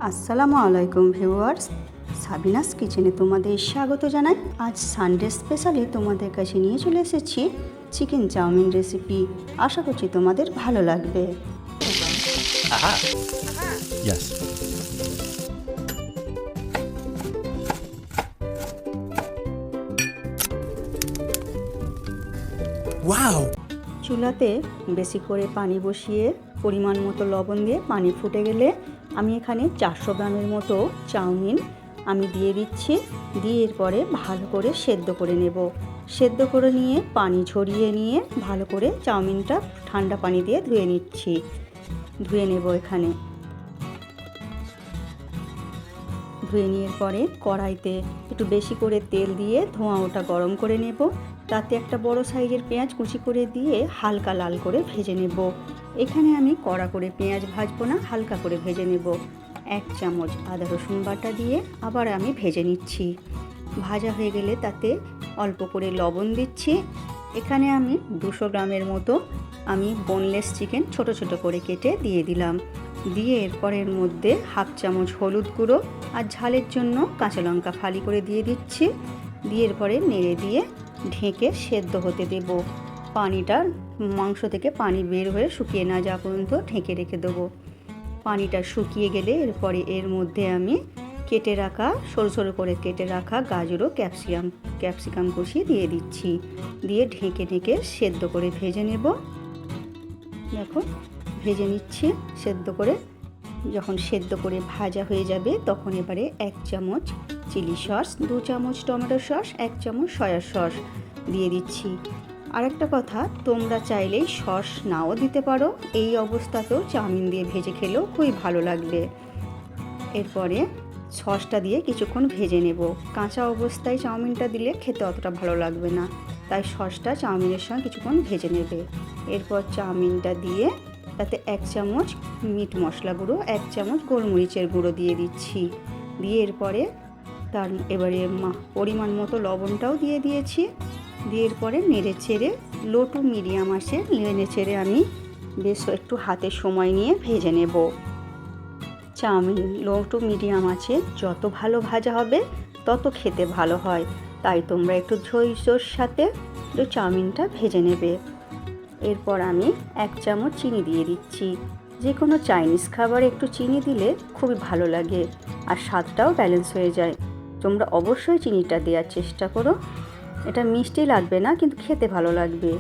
আসসালামু আলাইকুম viewers, Sabinus কিচেনে তোমাদের স্বাগত জানাই। আজ সানডে স্পেশালি তোমাদের কাছে নিয়ে চলে এসেছি চিকেন চাউমিন রেসিপি। আশা করছি তোমাদের ভালো লাগবে। Yes. Wow! চুলাতে বেশি করে পানি বসিয়ে পরিমাণ মতো লবণ দিয়ে পানি ফুটে গেলে আমি এখানে 400 গ্রামের মতো চাউমিন আমি দিয়ে দিচ্ছি। দিয়ে এরপরে ভালো করে সেদ্ধ করে নেব। সেদ্ধ করে নিয়ে পানি ঝরিয়ে নিয়ে ভালো করে চাউমিনটা ঠান্ডা পানি দিয়ে ধুয়ে নেব। এখানে ধুয়ে নেওয়ার পরে কড়াইতে একটু বেশি করে তেল দিয়ে ধোঁয়া ওটা গরম করে নেব। তাতে একটা বড় সাইজের পেঁয়াজ কুচি করে দিয়ে হালকা লাল করে ভেজে নেব। এখানে আমি কড়া করে পেঁয়াজ ভাজবো না, হালকা করে ভেজে নেব। 1 চামচ আদা রসুন বাটা দিয়ে আবার আমি ভেজে নিচ্ছি। ভাজা হয়ে গেলে তাতে অল্প করে লবণ দিচ্ছি। এখানে আমি 200 গ্রামের মতো আমি বোনলেস চিকেন ছোট ছোট করে কেটে দিয়ে দিলাম। দিয়ে এরপর এর মধ্যে 1/2 চামচ হলুদ গুঁড়ো আর ঝালের জন্য কাঁচা লঙ্কা ফালি করে দিয়ে দিচ্ছি। দিয়ে এরপরে নেড়ে দিয়ে ঢেকে সেদ্ধ হতে দেব। পানিটা মাংস থেকে পানি বের হয়ে শুকিয়ে না যাওয়া পর্যন্ত ঢেকে রেখে দেবো। পানিটা শুকিয়ে গেলে এরপরে এর মধ্যে আমি কেটে রাখা সরু সরু করে কেটে রাখা গাজর ও ক্যাপসিকাম কষিয়ে দিয়ে দিচ্ছি। দিয়ে ঢেকে সেদ্ধ করে ভেজে নেব। দেখো ভেজে নিচ্ছি সেদ্ধ করে। যখন সেদ্ধ করে ভাজা হয়ে যাবে তখন এবারে 1 চামচ চিলি সস, 2 চামচ টমেটো সস, 1 চামচ সয়া সস দিয়ে দিচ্ছি। আরেকটা কথা, তোমরা চাইলেই সস নাও দিতে পারো। এই অবস্থাতেও চাউমিন দিয়ে ভেজে খেলেও খুবই ভালো লাগবে। এরপরে সসটা দিয়ে কিছুক্ষণ ভেজে নেব। কাঁচা অবস্থায় চাউমিনটা দিলে খেতে অতটা ভালো লাগবে না, তাই সসটা চাউমিনের সঙ্গে কিছুক্ষণ ভেজে নেবে। এরপর চাউমিনটা দিয়ে তাতে 1 চামচ মিট মশলা গুঁড়ো, 1 চামচ গোলমরিচের গুঁড়ো দিয়ে দিচ্ছি। দিয়ে এরপরে এবারে পরিমাণ মতো লবণটাও দিয়ে দিয়েছি। দিয়ে এরপরে নেড়ে চেড়ে লো টু মিডিয়াম আঁচে নেড়ে চেড়ে আমি বেশ একটু হাতে সময় নিয়ে ভেজে নেব। চাউমিন লো টু মিডিয়াম আঁচে যত ভালো ভাজা হবে তত খেতে ভালো হয়, তাই তোমরা একটু ধৈর্যের সাথে চাউমিনটা ভেজে নেবে। এরপর আমি 1 চামচ চিনি দিয়ে দিচ্ছি। যে কোনো চাইনিজ খাবারে একটু চিনি দিলে খুবই ভালো লাগে আর স্বাদটাও ব্যালেন্স হয়ে যায়। তোমরা অবশ্যই চিনিটা দেওয়ার চেষ্টা করো। এটা মিষ্টি লাগবে না, কিন্তু খেতে ভালো লাগবে।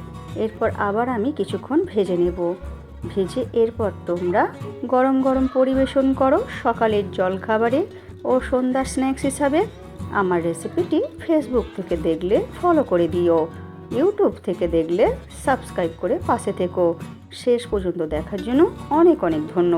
এরপর আবার আমি কিছুক্ষণ ভেজে নেব। ভেজে এরপর তোমরা গরম গরম পরিবেশন করো সকালের জলখাবারে ও সন্ধ্যার স্ন্যাক্স হিসাবে। আমার রেসিপিটি ফেসবুক থেকে দেখলে ফলো করে দিও, ইউটিউব থেকে দেখলে সাবস্ক্রাইব করে পাশে থেকো। শেষ পর্যন্ত দেখার জন্য অনেক অনেক ধন্যবাদ।